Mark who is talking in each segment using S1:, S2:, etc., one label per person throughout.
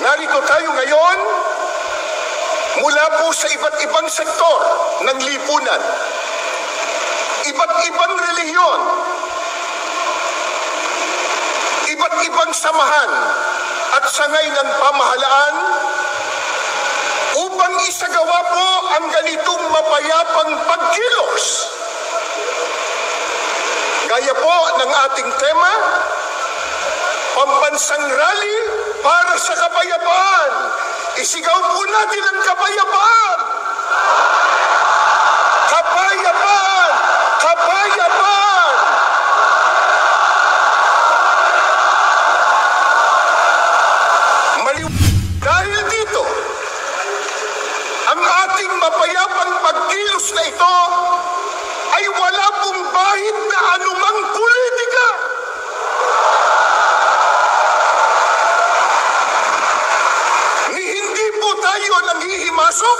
S1: Narito tayo ngayon mula po sa iba't ibang sektor ng lipunan, iba't ibang relihiyon, iba't ibang samahan at sangay ng pamahalaan upang isagawa po ang ganitong mapayapang pagkilos. Gaya po ng ating tema, pambansang rally para sa kapayapaan. Isigaw po natin ang kapayapaan! Kapayapaan! Kapayapaan! Dahil dito, ang ating mapayapang pagkilos na ito ay wala pong bahid na anumang politika. Hindi po tayo nanghihimasok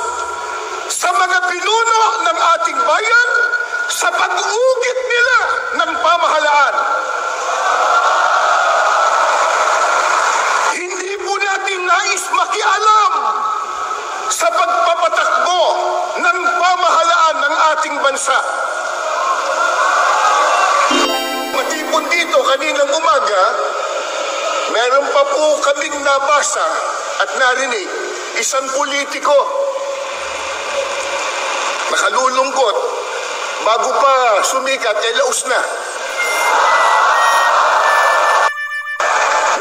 S1: sa mga pinuno ng ating bayan sa pag-ugit nila ng pamahalaan. Hindi po natin nais makialam sa pagpapatakbo ng pamahalaan ng ating bansa. Matipon dito kaninang umaga, meron pa po kaming nabasa at narinig, isang politiko nakalulungkot bago pa sumikat, laos na.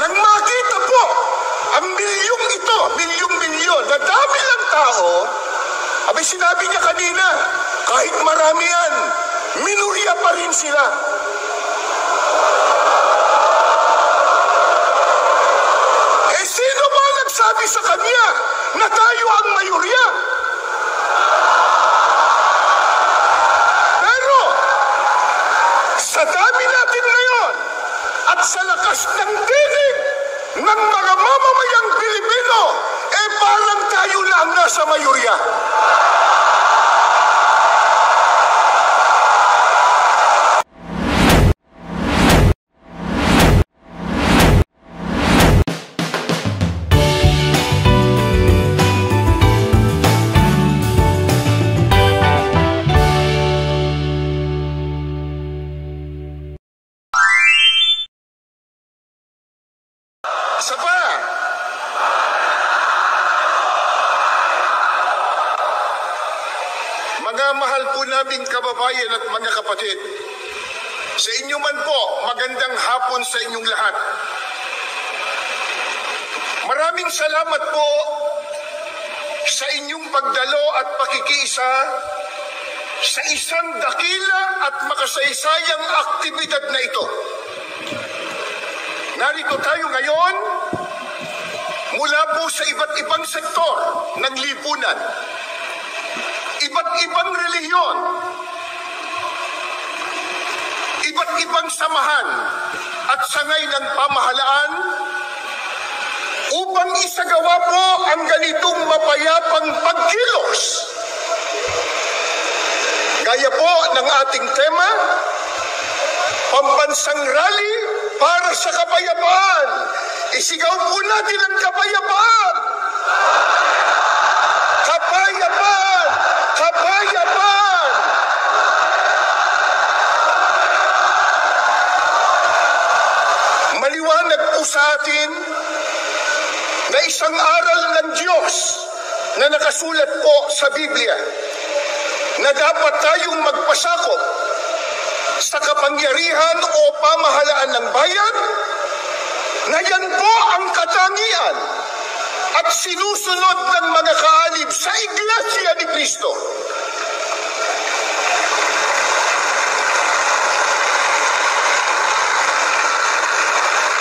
S1: Nang makita po ang milyong ito, milyong-milyon, na dami lang tao, abay sinabi niya kanina, kahit marami yan, minurya pa rin sila. Sino ba nagsabi sa kanya na tayo ang mayorya? Pero sa dami natin ngayon at sa lakas ng tinig ng mga mamamayang Pilipino, parang tayo na ang nasa mayorya. Isa pa, mga mahal po naming kababayan at mga kapatid, sa inyo man po, magandang hapon sa inyong lahat. Maraming salamat po sa inyong pagdalo at pakikiisa sa isang dakila at makasaysayang aktibidad na ito. Narito tayo ngayon mula po sa iba't ibang sektor ng lipunan, iba't ibang relihiyon, iba't ibang samahan at sangay ng pamahalaan upang isagawa po ang ganitong mapayapang pagkilos. Gaya po ng ating tema, pambansang rally para sa kapayapaan. Isigaw po natin ang kapayapaan! Kapayapaan! Kapayapaan! Maliwanag po sa atin na isang aral ng Diyos na nakasulat po sa Biblia na dapat tayong magpasakop sa kapangyarihan o pamahalaan ng bayan, na yan po ang katangian at sinusunod ng mga kaalib sa Iglesia ni Cristo.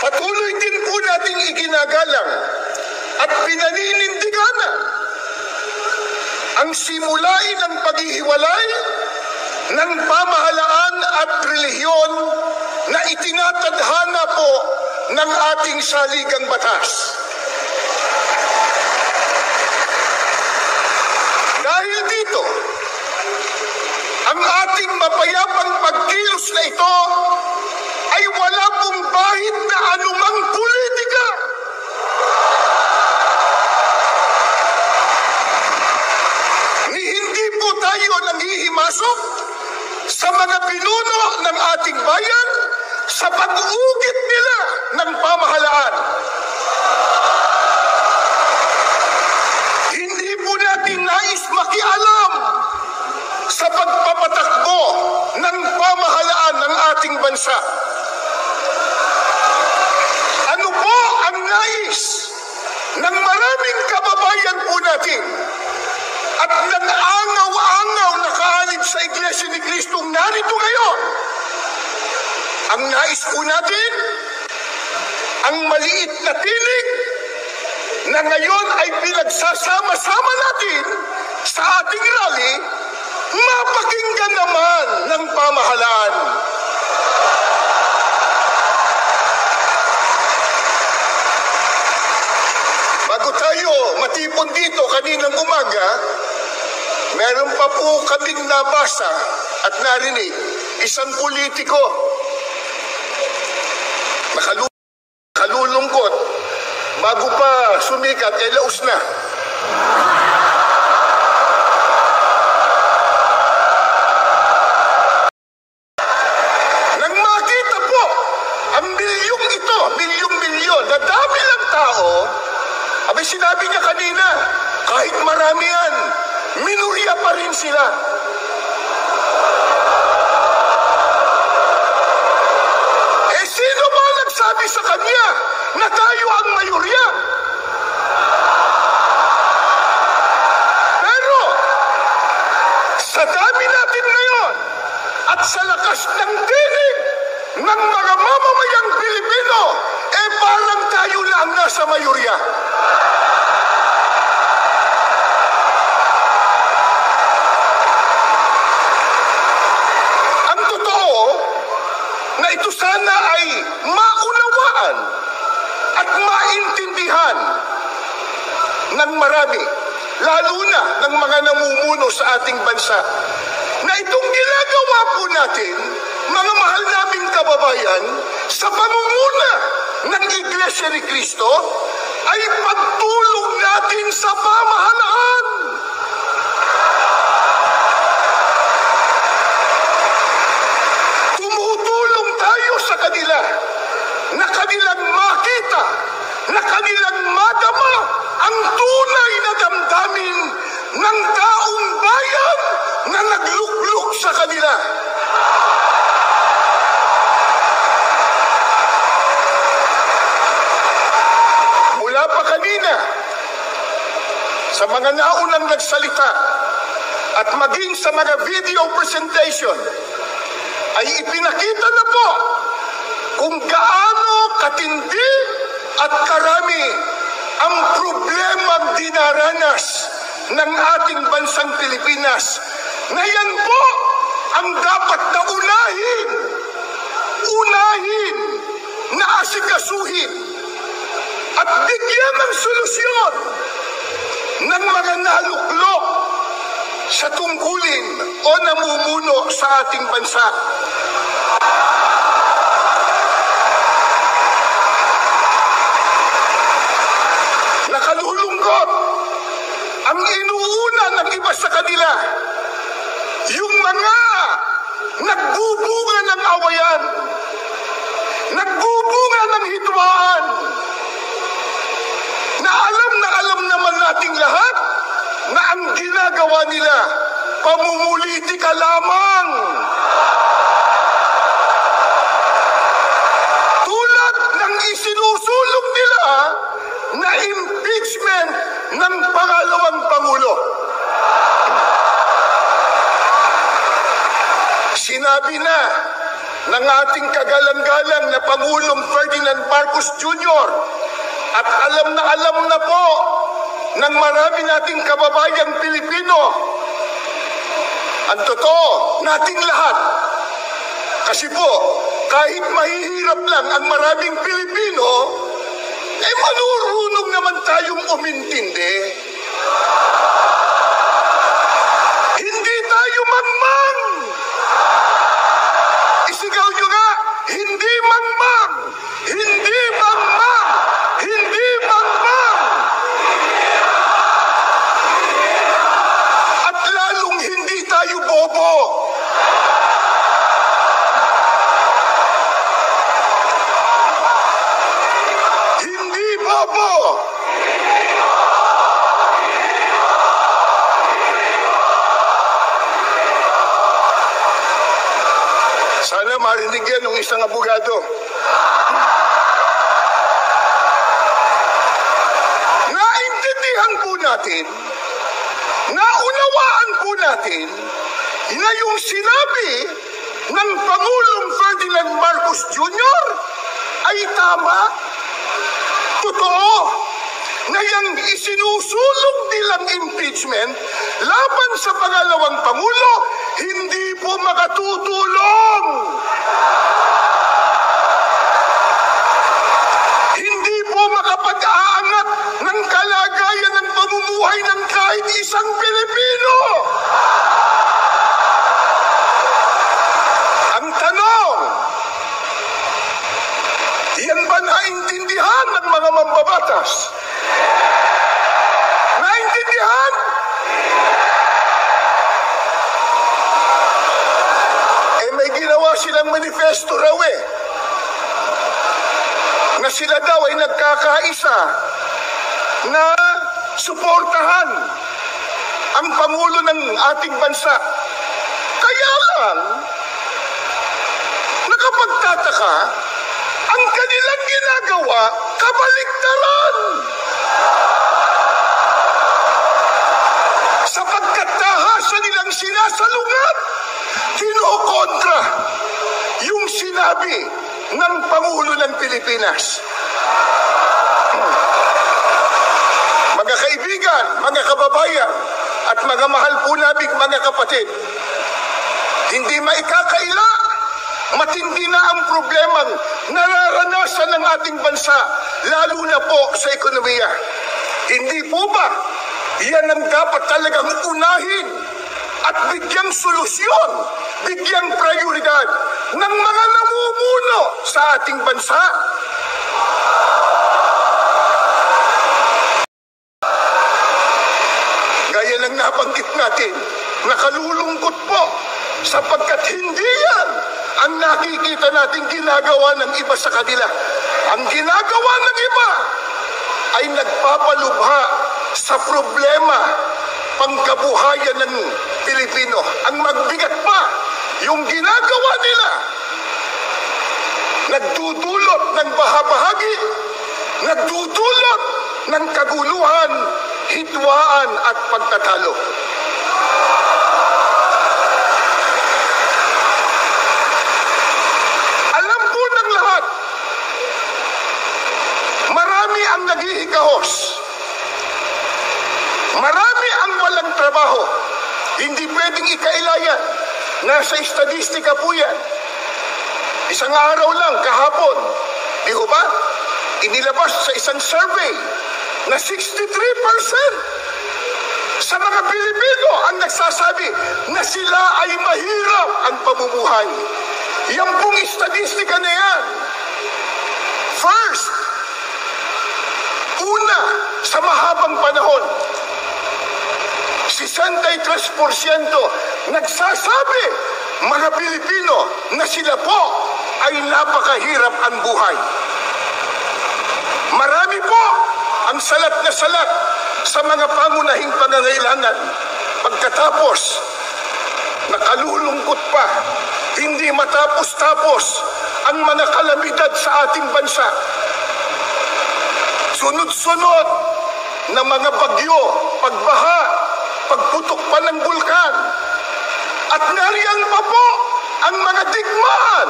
S1: Patuloy din po nating iginagalang at pinaninindiganan ang simulain ng paghihiwalay ng pamahalaan at relihiyon na itinatadhana po ng ating saligang batas. Dahil dito, ang ating mapayapang pagkilos na ito ay wala pong bahid na anumang politika. pag-ugit nila ng pamahalaan. Hindi po natin nais makialam sa pagpapatakbo ng pamahalaan ng ating bansa. Ano po ang nais ng maraming kababayan po natin at ng angaw-angaw na kaanib sa Iglesia ni Cristo narito ngayon? Ang nais po natin, ang maliit na tinig na ngayon ay pinagsasama-sama natin sa ating rally, mapakinggan naman ng pamahalaan. Bago tayo matipon dito kaninang umaga, meron pa po kaming nabasa at narinig isang politiko nakalulungkot bago pa sumikat, laos na. Nang makita po ang milyong ito, milyong-milyon, na dami ng tao, abay sinabi niya kanina, kahit marami yan, minurya pa rin sila. Sino ba nagsabi sa kanya na tayo ang mayorya? Pero sa dami natin ngayon at sa lakas ng tinig ng mga mamamayang Pilipino, parang tayo lang nasa mayorya. Ang totoo na ito sana ay maunawaan at maintindihan ng marami, lalo na ng mga namumuno sa ating bansa, na itong ginagawa po natin, mga mahal naming kababayan, sa pamumuna ng Iglesia ni Cristo, ay pagtulong natin sa pamahalaan. Tumutulong tayo sa kanila na kanilang makita, na kanilang madama ang tunay na damdamin ng taong bayan na naglukluk sa kanila. Mula pa kanina, sa mga naunang nagsalita at maging sa mga video presentation, ay ipinakita na po kung gaano katindi at karami ang problemang dinaranas ng ating bansang Pilipinas, na yan po ang dapat na unahin na asikasuhin at bigyan ng solusyon ng mga naluklok sa tungkulin o namumuno sa ating bansa. Nakalulungkot ang inuuna ng iba sa kanila, yung mga nagbubunga ng awayan, nagbubunga ng hidwaan, na alam naman nating lahat na ang ginagawa nila pamumulitika lamang. Tulad ng isinusulong nila na impeachment ng pangalawang Pangulo. Sinabi na ng ating kagalang-galang na Pangulong Ferdinand Marcos Jr. at alam na po ng marami nating kababayang Pilipino, ang totoo nating lahat. Kasi po, kahit mahihirap lang ang maraming Pilipino, manurunong naman tayong umintindi. Hindi tayo mangmang. Isigaw nyo nga, hindi mangmang! Hindi mangmang! Hindi mangmang! At lalong hindi tayo bobo. Opo! Sana marinig yan ng isang abogado. Naintindihan po natin, naunawaan po natin, na yung sinabi ng Pangulong Ferdinand Marcos Jr. ay tama. Totoo na yung isinusulong nilang impeachment laban sa pangalawang Pangulo, hindi po makatutulong. Hindi po makapag-aangat ng kalagayan ng pamumuhay ng kahit isang Pilipino. Ang tanong, yan ba naintindihan ng mga mambabatas? Naintindihan? May ginawa silang manifesto raw na sila daw ay nagkakaisa na suportahan ang Pangulo ng ating bansa. Kaya lang, nakapagtataka, ang kanilang ginagawa, kabaliktaran. Sapagkat tahasa nilang sinasalungat, kinokontra yung sinabi ng Pangulo ng Pilipinas. Mga kaibigan, mga kababayan, at mga mahal po namin mga kapatid, hindi maikakaila, matindi na ang problemang nararanasan ng ating bansa, lalo na po sa ekonomiya. Hindi po ba yan ang dapat talagang unahin at bigyang solusyon, bigyang prioridad ng mga namumuno sa ating bansa? Gaya ng nabanggit natin, nakalulungkot po sapagkat hindi yan ang nakikita nating ginagawa ng iba sa kanila. Ang ginagawa ng iba ay nagpapalubha sa problema pangkabuhayan ng Pilipino. Ang magbigat pa, yung ginagawa nila, nagdudulot ng bahabahagi, nagdudulot ng kaguluhan, hidwaan at pagtatalo. Alam po ng lahat, marami ang naghihikahos. Marami ang walang trabaho. Hindi pwedeng ikailayan. Nasa estadistika po yan. Isang araw lang, kahapon, di ho ba? Inilabas sa isang survey na 63% sa mga Pilipino ang nagsasabi na sila ay mahirap ang pamumuhay. Yan pong estadistika na yan. First, una, sa mahabang panahon, 63% nagsasabi, mga Pilipino, na sila po ay napakahirap ang buhay. Marami po ang salat na salat sa mga pangunahing pangangailangan. Pagkatapos, nakalulungkot pa, hindi matapos-tapos ang mga kalamidad sa ating bansa. Sunod-sunod na mga bagyo, pagbaha, pagputok pa ng bulkan. At nariyan pa po ang mga digmaan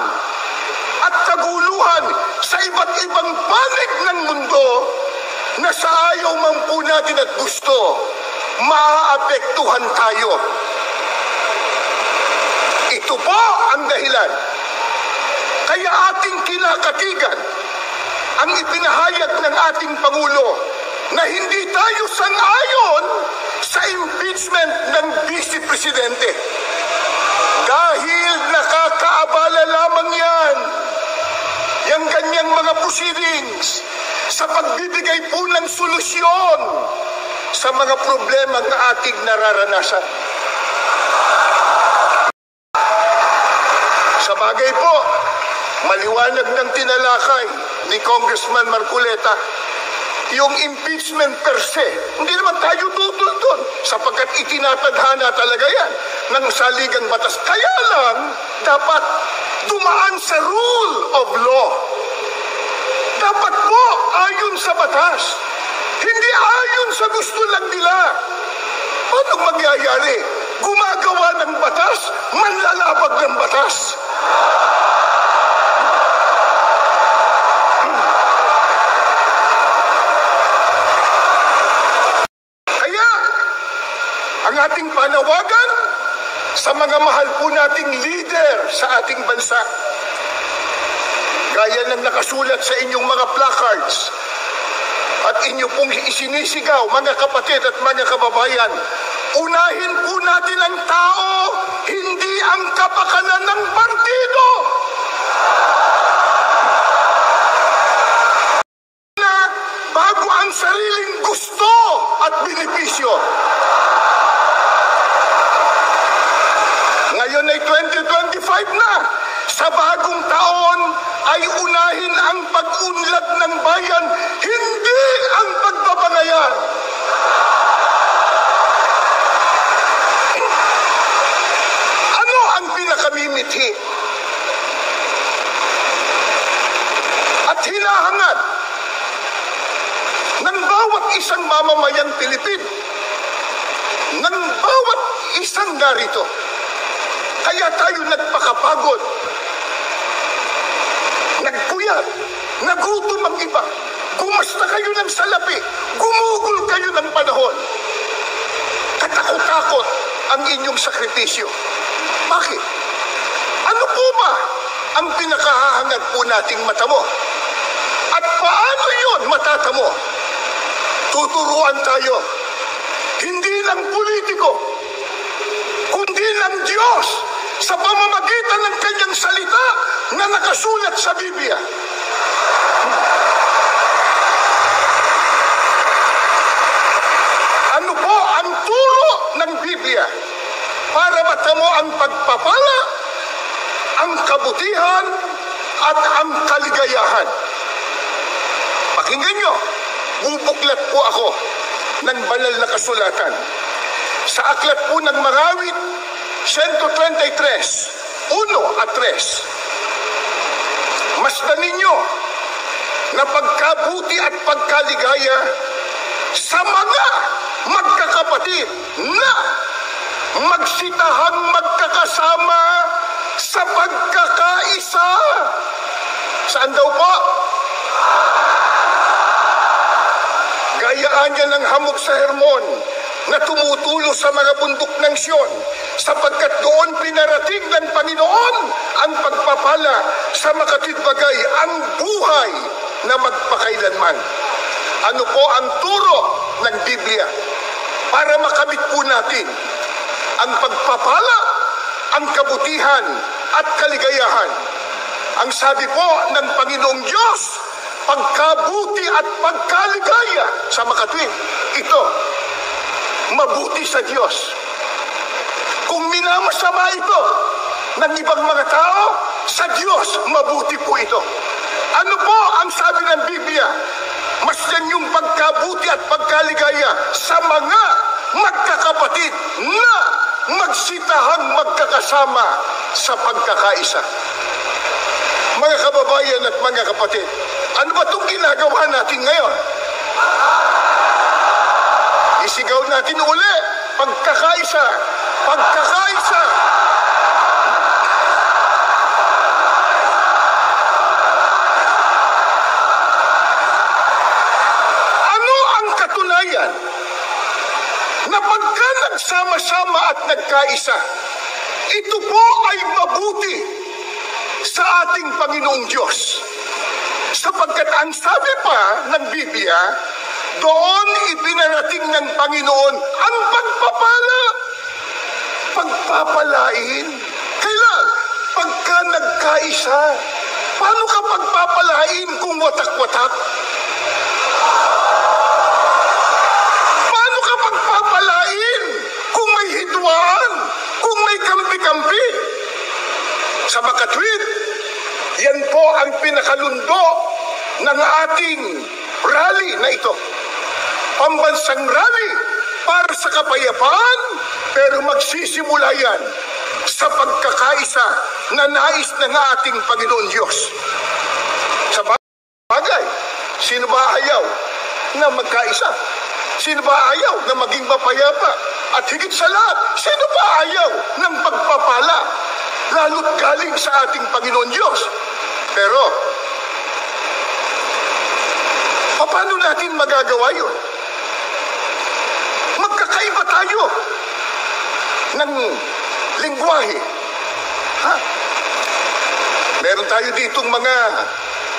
S1: at kaguluhan sa iba't ibang panig ng mundo na sa ayaw man po natin at gusto, maaapektuhan tayo. Ito po ang dahilan. Kaya ating kinakatigan ang ipinahayag ng ating Pangulo na hindi tayo sang-ayon sa impeachment ng Vice Presidente. Dahil nakakaabala lamang yan, yung kanyang mga proceedings sa pagbibigay po ng solusyon sa mga problema na ating nararanasan. Sa bagay po, maliwanag ng tinalakay ni Congressman Marcoleta, yung impeachment per se. Hindi naman tayo tutol doon sapagkat itinatadhana talaga yan ng saligang batas. Kaya lang, dapat dumaan sa rule of law. Dapat po ayon sa batas. Hindi ayon sa gusto lang nila. Paano magyayari? Gumagawa ng batas, manlalabag ng batas. Kaya, ang ating panawagan sa mga mahal po nating leader sa ating bansa, gaya ng nakasulat sa inyong mga placards at inyo pong isinisigaw, mga kapatid at mga kababayan, unahin po natin ang tao, hindi ang kapakanan ng partido. Na bago ang sariling gusto at benepisyo. Ngayon ay 2025 na. Sa bagong taon ay unahin ang pag-unlad ng bayan, hindi ang pagbabangayan. Ano ang pinakamimithi at hinahangad ng bawat isang mamamayang Pilipino, ng bawat isang narito? Kaya tayo nagpakapagod, nagpuyat, nagutom ang iba, gumasta kayo ng salapi, gumugol kayo ng panahon. Katakot-takot ang inyong sakripisyo. Bakit? Ano po ba ang pinakahahangad po nating matamo? At paano yun matatamo? Tuturuan tayo, hindi lang politiko, kundi ng Diyos sa pamamagitan ng kanyang salita na nakasulat sa Biblia. Ano po ang turo ng Biblia para matamo ang pagpapala, ang kabutihan, at ang kaligayahan? Pakinggan nyo, bubuklat po ako ng banal na kasulatan. Sa aklat po ng Marawit, 133, 1 at 3. Masdan ninyo na pagkabuti at pagkaligaya sa mga magkakapatid na magsitahang magkakasama sa pagkakaisa. Saan daw po? Gayaan niya ng hamog sa Hermon na tumutulo sa mga bundok ng Sion, sapagkat doon pinarating ng Panginoon ang pagpapala sa makatidbagay, ang buhay na magpakailanman. Ano po ang turo ng Biblia para makamit po natin ang pagpapala, ang kabutihan at kaligayahan? Ang sabi po ng Panginoong Diyos, pagkabuti at pagkaligaya sa makatwid, ito, mabuti sa Diyos. Kung minamasama ito ng ibang mga tao, sa Diyos, mabuti po ito. Ano po ang sabi ng Biblia? Masdan yung pagkabuti at pagkaligaya sa mga magkakapatid na magsitahang magkakasama sa pagkakaisa. Mga kababayan at mga kapatid, ano ba itong ginagawa natin ngayon? Isigaw natin uli, pagkakaisa, pagkakaisa. Ano ang katunayan na pagka nagsama-sama at nagkaisa, ito po ay mabuti sa ating Panginoong Diyos? Sapagkat ang sabi pa ng Biblia, doon ipinarating ng Panginoon ang pagpapala. Pagpapalain? Kailan? Pagka nagkaisa. Paano ka pagpapalain kung watak-watak? Paano ka pagpapalain kung may hidwaan? Kung may kampi-kampi? Sa makatwid, yan po ang pinakalundo ng ating rally na ito. pambansang rally para sa kapayapaan, pero magsisimula yan sa pagkakaisa na nais ng ating Panginoon Diyos. Sa bagay, sino ba ayaw na magkaisa? Sino ba ayaw na maging mapayapa? At higit sa lahat, sino ba ayaw ng pagpapala? Lalo't galing sa ating Panginoon Diyos. Pero, paano natin magagawa yun? Magkakaiba tayo ng lingwahe. Ha? Meron tayo ditong mga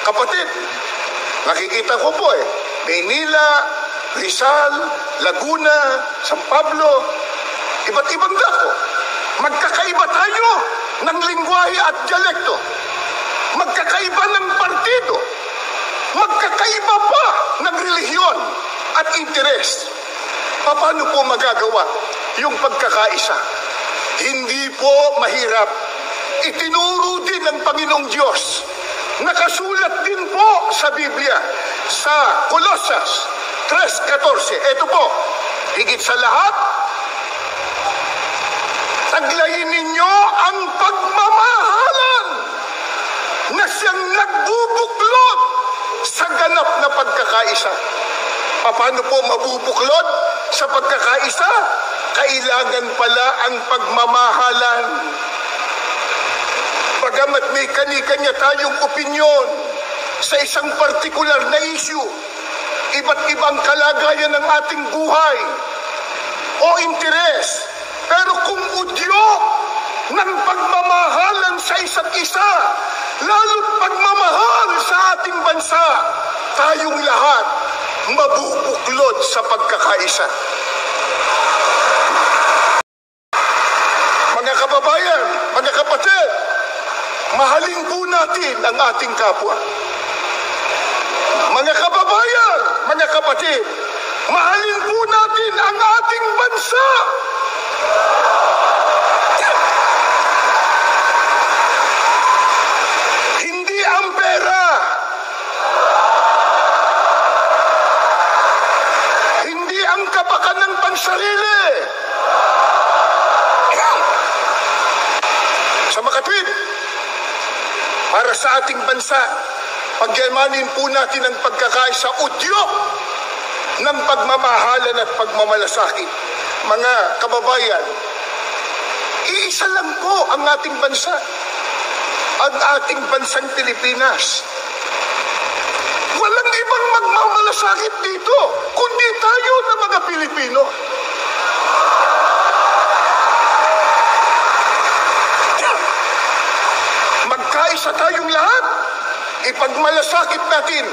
S1: kapatid. Nakikita ko po Maynila, Rizal, Laguna, San Pablo, iba't ibang dako. Magkakaiba tayo ng lingwahe at dialekto. Magkakaiba ng partido. Magkakaiba pa ng relihiyon at interes. Paano po magagawa yung pagkakaisa? Hindi po mahirap. Itinuro din ng Panginoong Diyos. Nakasulat din po sa Biblia, sa Colosas 3:14. Ito po, higit sa lahat, taglayin ninyo ang pagmamahalan na siyang nagbubuklod sa ganap na pagkakaisa. Paano po mabubuklod sa pagkakaisa? Kailangan pala ang pagmamahalan. Bagamat may kani-kanya tayong opinyon sa isang partikular na issue, iba't ibang kalagayan ng ating buhay o interes, pero kung udyo ng pagmamahalan sa isa't isa, lalo't pagmamahal sa ating bansa, tayong lahat mabubuklod sa pagkakaisa. Mga kababayan, mga kapatid, mahalin po natin ang ating kapwa. Mga kababayan, mga kapatid, mahalin po natin ang ating bansa. Hindi ang pera, hindi ang kapakanan pansarili. Sa makatwid, para sa ating bansa, pagyamanin po natin ang pagkakaisa, udyok ng pagmamahalan at pagmamalasakit. Mga kababayan, iisa lang po ang ating bansa, ang ating bansang Pilipinas. Walang ibang magmamalasakit dito, kundi tayo na mga Pilipino. Magkaisa tayong lahat, ipagmalasakit natin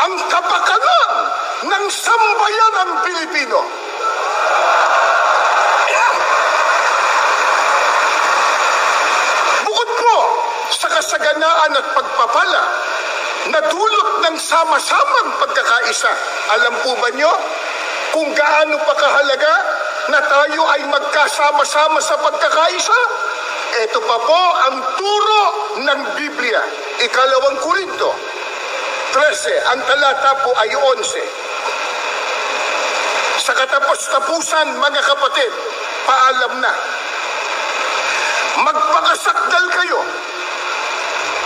S1: ang kapakanan ng sambayanang Pilipino. Bukod po sa kasaganaan at pagpapala na dulot ng sama-samang pagkakaisa, alam po ba nyo kung gaano pa kahalaga na tayo ay magkasama-sama sa pagkakaisa? Ito pa po ang turo ng Biblia. 2 Korinto 13, ang talata po ay 11. Sa katapos-tapusan, mga kapatid, paalam na. Magpakasakdal kayo,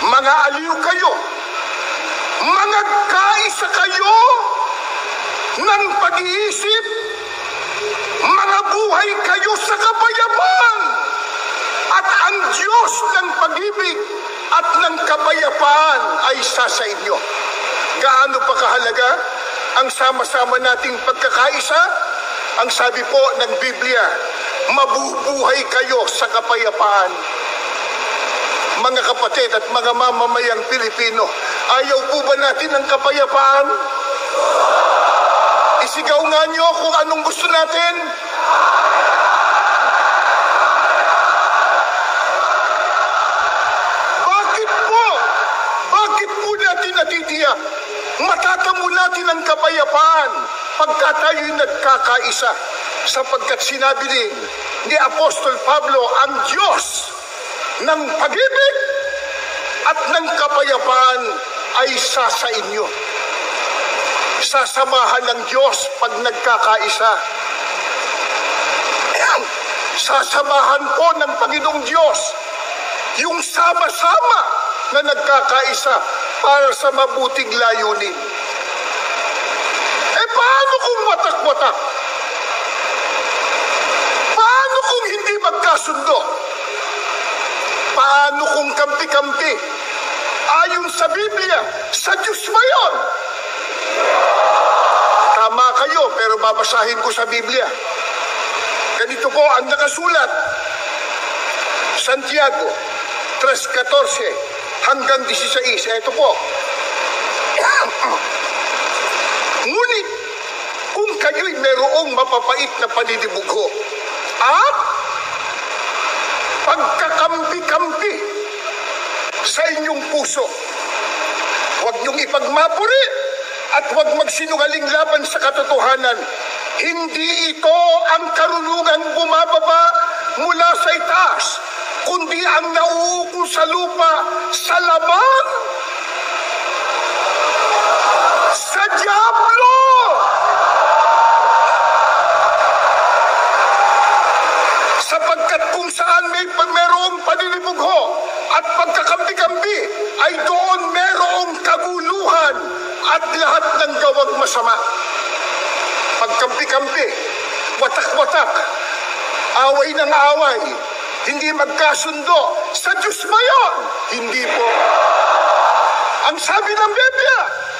S1: mga aliw kayo, mga kaisa kayo ng pag-iisip, mga buhay kayo sa kapayapaan. At ang Diyos ng pag-ibig at ng kapayapaan ay sa inyo. Gaano pa kahalaga ang sama-sama nating pagkakaisa? Ang sabi po ng Biblia, mabubuhay kayo sa kapayapaan. Mga kapatid at mga mamamayang Pilipino, ayaw po ba natin ng kapayapaan? Isigaw nga nyo kung anong gusto natin. Bakit po natin natitiyak? Matatamo natin ang kapayapaan pagka tayo'y nagkakaisa. Sapagkat sinabi din ni Apostol Pablo, ang Diyos ng pag-ibig at ng kapayapaan ay sa inyo. Sasamahan ng Diyos pag nagkakaisa. Sasamahan po ng Panginoong Diyos yung sama-sama na nagkakaisa para sa mabuting layunin. Paano kung watak-watak? Paano kung hindi magkasundo? Paano kung kampi-kampi? Ayon sa Biblia, sa Diyos ba yun? Tama kayo, pero babasahin ko sa Biblia. Ganito po ang nakasulat. Santiago 3:14 hanggang 16. Ito po. Ngunit, kung kayo'y merong mapapait na paninibugho at pagkakampi-kampi sa inyong puso, huwag niyong ipagmapuri at huwag magsinungaling laban sa katotohanan. Hindi ito ang karunungang bumababa mula sa itaas, kundi ang nauuko sa lupa sa laman sa Diablo. Sapagkat kung saan merong paninibugho at pagkakampi-kampi, ay doon merong kaguluhan at lahat ng gawang masama. Pagkampi-kampi, watak-watak, away ng away, hindi magkasundo. Sa Diyos ba yun? Hindi po. Ang sabi ng Biblia,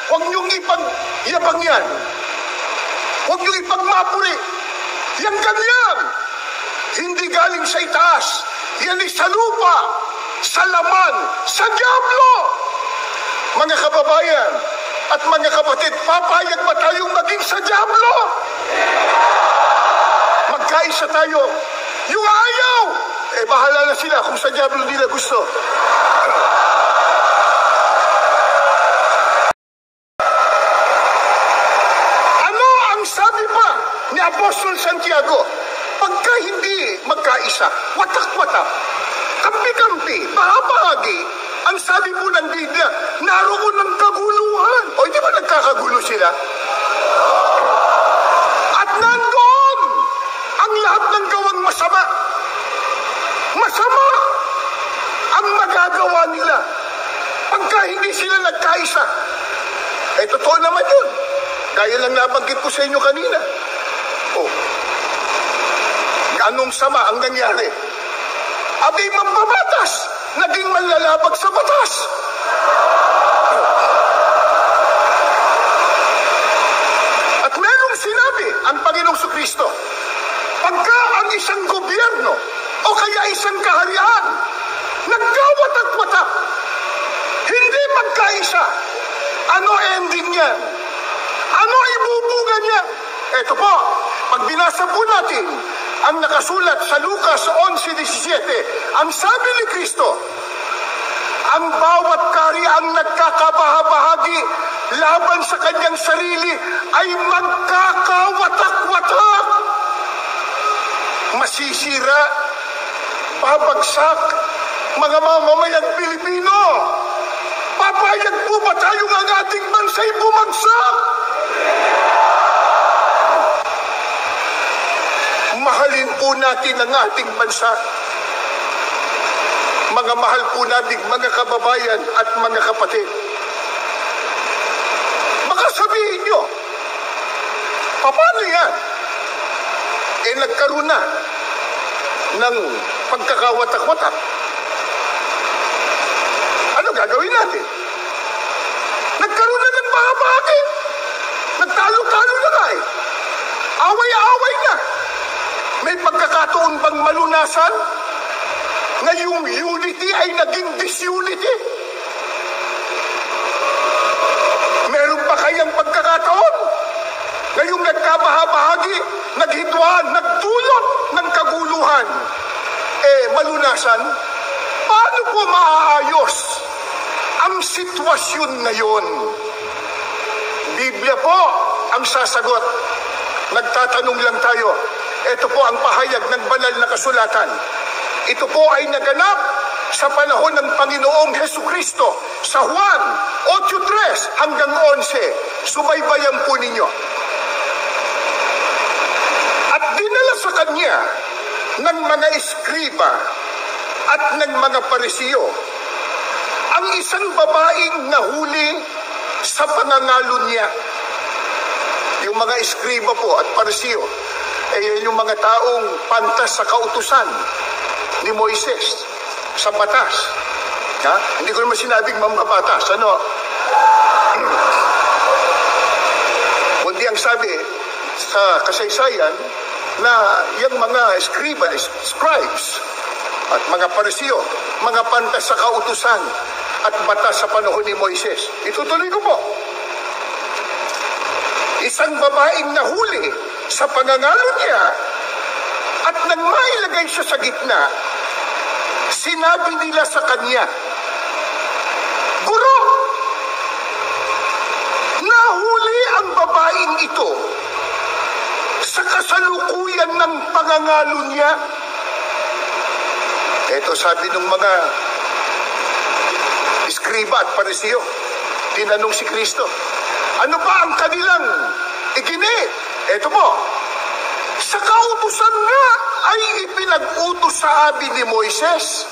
S1: huwag niyong ipagyabang yan. Huwag niyong ipagmapuri. Yang ganyan, hindi galing sa itaas. Yan ay sa lupa, sa laman, sa Diablo. Mga kababayan at mga kapatid, papayag ba tayong maging sa Diablo? Magkaisa tayo. Yung ayaw, bahala na sila kung sa Diablo nila gusto. Ano ang sabi pa ni Apostol Santiago? Pagka hindi magkaisa, watak-watak, kampi-kampi, bahagi, ang sabi po ng Biblia, naroon ng kaguluhan. O di ba nagkakagulo sila? At nandoon ang lahat ng gawang masama. Masama ang magagawa nila pagka hindi sila nagkaisa. Totoo naman yun. Kaya lang nabanggit ko sa inyo kanina. Anong sama ang nangyari? Abay mambabatas, naging manlalabag sa batas. At merong sinabi ang Panginoong Kristo, pagka ang isang gobyerno o kaya isang kaharian nagkawatak-watak, hindi magkaisa, ano ending niyan? Ano ibubunga niya? Ito po, pag binasa po natin ang nakasulat sa Lucas 11:17, ang sabi ni Kristo, ang bawat kahariang nagkakabahabahagi laban sa kanyang sarili ay magkakawatak-watak. Masisira, babagsak, mga mamamayang Pilipino. Papayag po ba tayong ang ating bansa'y bumagsak? Mahalin po natin ang ating bansa. Mga mahal po natin mga kababayan at mga kapatid. Baka sabihin nyo, paano yan? Nagkaroon na ng pagkakawatak-watak. Ano gagawin natin? Nagkaroon na ng bahagi. Nagtalo-talo na nga eh. Away-away na. May pagkakataon bang malunasan na yung unity ay naging disunity? Meron pa kayang pagkakataon na yung nagkabahabahagi, naghidwaan, nagdulot ng kaguluhan, malunasan? Paano po maaayos ang sitwasyon ngayon? Biblia po ang sasagot. Nagtatanong lang tayo. Ito po ang pahayag ng banal na kasulatan. Ito po ay naganap sa panahon ng Panginoong Hesukristo sa Juan 8:3 hanggang 11. subaybayan po ninyo. At dinala sa kanya ng mga eskriba at ng mga parisiyo ang isang babaeng nahuli sa pangangalo niya. Yung mga eskriba po at parisiyo, yung mga taong pantas sa kautusan ni Moises sa batas. Hindi ko naman sinabing mambabatas. Kundi ang sabi sa kasaysayan na yung mga scribes at mga parisiyo, mga pantas sa kautusan at batas sa panahon ni Moises. Itutuloy ko po. Isang babaeng nahuli sa pangangalo niya at nang mailagay siya sa gitna, sinabi nila sa kanya, "Guro, nahuli ang babaeng ito sa kasalukuyan ng pangangalo niya." Ito sabi ng mga eskriba at parisiyo, tinanong si Kristo, ano ba ang kanilang igini? Ito po, sa kautusan nga ay ipinag-utos sa amin ni Moises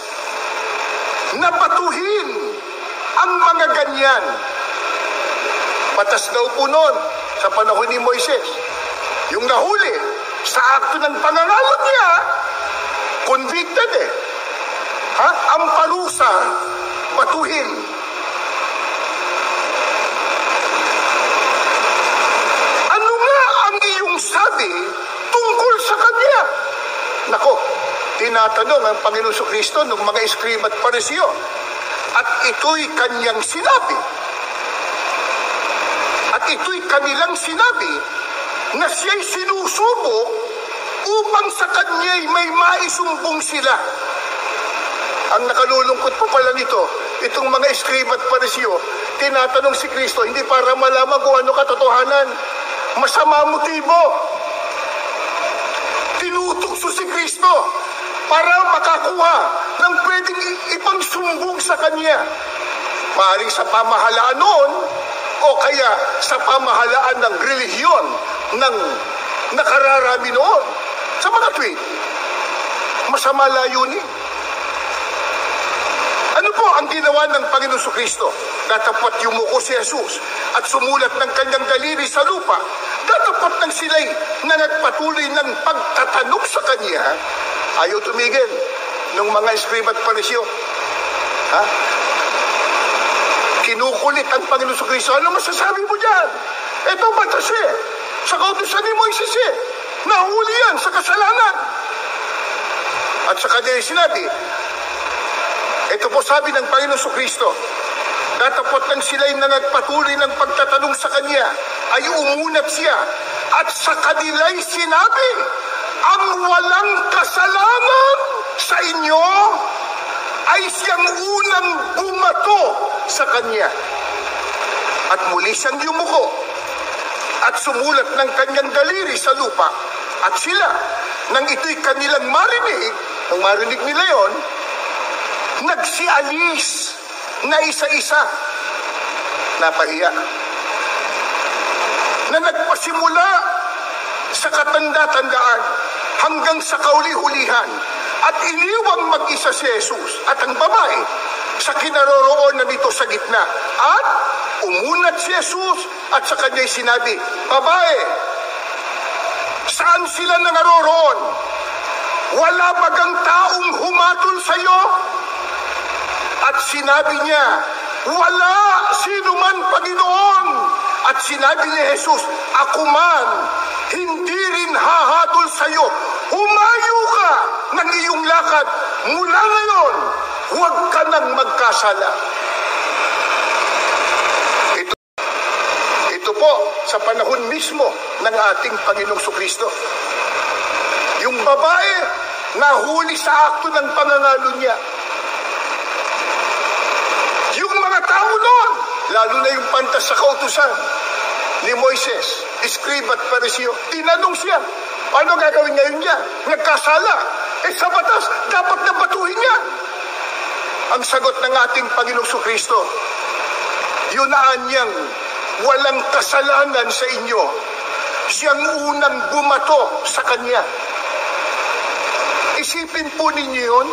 S1: na batuhin ang mga ganyan. Batas daw po noon sa panahon ni Moises. Yung nahuli sa akto ng pangangalo niya, convicted ang parusa, batuhin. Ano nga ang iyong sabi tungkol sa kanya? Nako, tinatanong ang Panginoon Kristo ng mga eskriba at parisiyo. At ito'y kanyang sinabi. At ito'y kanilang sinabi na siya'y sinusubo upang sa kanya'y may maisumbong sila. Ang nakalulungkot po pala nito, itong mga eskriba at parisiyo, tinatanong si Kristo, hindi para malaman kung ano katotohanan. Masama motibo. Tinutukso si Kristo para makakuha ng pwedeng ipangsumbong sa kanya. Maaaring sa pamahalaan noon, o kaya sa pamahalaan ng relihiyon ng nakararami noon. Sa mga tweet, masama layunin. Ano po ang ginawa ng Panginoon Kristo? Datapat yumuko si Jesus at sumulat ng kanyang daliri sa lupa. Datapat nang sila'y nagpatuloy ng pagtatanong sa kanya, ayaw tumigil ng mga eskriba at parisiyo. Kinukulit ang Panginoon Kristo. Ano masasabi mo dyan? Ito batas sa kautusan ni Moises nahuli yan sa kasalanan. At sa kanya sinabi, ito po sabi ng Panginoon Kristo, datapot nang sila'y nagpatuloy ng pagtatanong sa kanya, ay umunat siya, at sa kanila'y sinabi, ang walang kasalanan sa inyo ay siyang unang bumato sa kanya. At muli siyang yumuko at sumulat ng kanyang daliri sa lupa. At sila, nang ito'y kanilang marinig, nang marinig nila yon, nagsialis na isa-isa. Napahiya. Na nagpasimula sa katanda-tandaan hanggang sa kauli-hulihan at iniwang mag-isa si Jesus at ang babae sa kinaroroonan nito sa gitna. At umunat si Jesus at sa kanya'y sinabi, "Babae, saan sila nangaroroon? Wala bagang taong humatol sa iyo?" At sinabi niya, "Wala sino man, Panginoon." At sinabi ni Jesus, "Ako man, hindi rin hahatol sa iyo. Humayo ka ng iyong lakad. Mula ngayon, huwag ka nang magkasala." Ito po sa panahon mismo ng ating Panginoong Kristo. Yung babae nahuli sa akto ng pangangalo niya. Yung mga tao noon, lalo na yung pantas sa kautusan ni Moises, eskriba at parisiyo, tinanong siya, paano gagawin ngayon niya? Nagkasala. Sa batas, dapat na batuhin niya. Ang sagot ng ating Panginoong Kristo, yunaan niyang walang kasalanan sa inyo. Siyang unang bumato sa kanya. Isipin po ninyo yun.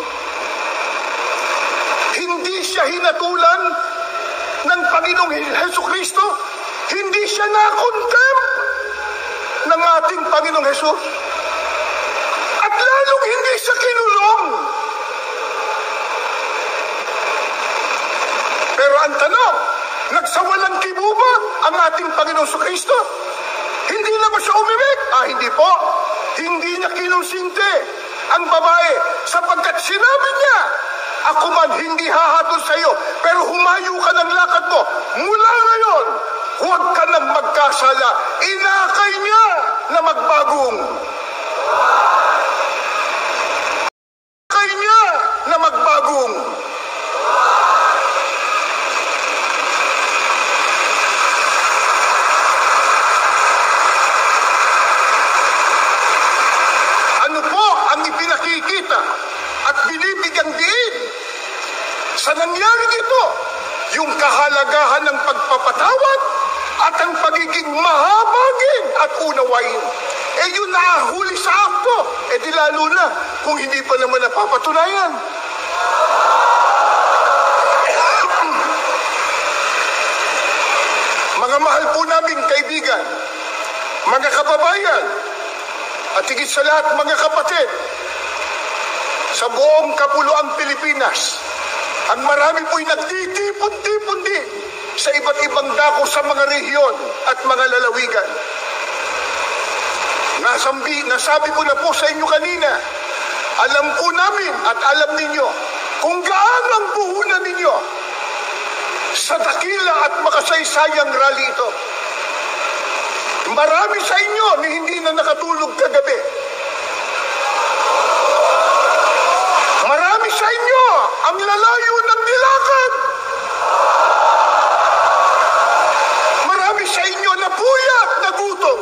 S1: Hindi siya hinatulan ng Panginoong Hesukristo. Hindi siya na-condemn ng ating Panginoong Hesus. At lalong hindi siya kinulong. Pero ang tanong, nagsawalang kibo ba ang ating Panginoong Hesukristo? Hindi na ba siya umimik? Hindi po. Hindi niya kinonsinte ang babae sapagkat sinabi niya, ako man hindi hahatol sa iyo, pero humayo ka ng lakad mo. Mula ngayon, huwag ka nang magkasala. Inakay niya na magbagong. Inakay niya na magbagong. Ano po ang ipinakikita at binibigyang diin sa nangyaring ito? Yung kahalagahan ng pagpapatawad at ang pagiging mahabagin at unawain. Yun nahuli sa akto. Di lalo na kung hindi pa naman napapatunayan. Mga mahal po naming kaibigan, mga kababayan, at higit sa lahat mga kapatid, sa buong kapuluang Pilipinas, ang marami po'y nagtitipon-tipon-di sa iba't ibang dako sa mga rehiyon at mga lalawigan. Nasabi ko na po sa inyo kanina, alam po namin at alam ninyo kung gaano ang puhunan ninyo sa dakila at makasaysayang rally ito. Marami sa inyo na hindi na nakatulog kagabi. Marami sa inyo ang lalayo ng nilakad. Marami sa inyo na puyat, na gutom.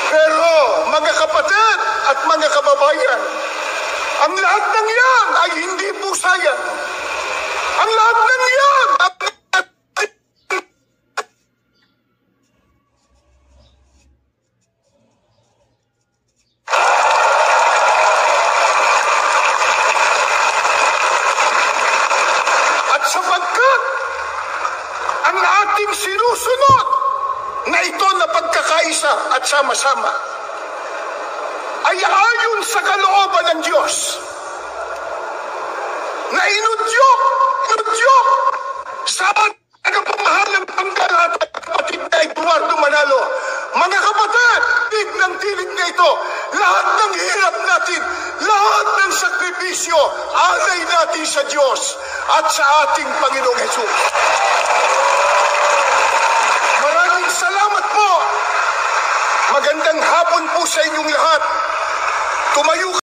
S1: Pero mga kapatid at mga kababayan, ang lahat ng yan ay hindi po sayang. Ang lahat ng yan ay sapagkat ang ating sinusunod na ito na pagkakaisa at sama-sama ay ayon sa kalooban ng Diyos na inudyok sa nagpamahalang pangkalahatan kapatid na Eduardo Manalo. Mga kapatid, tilig na ito, lahat ng hirap natin, lahat ng sakripisyo, alay natin sa Diyos at sa ating Panginoong Hesus. Maraming salamat po. Magandang hapon po sa inyong lahat. Tumayo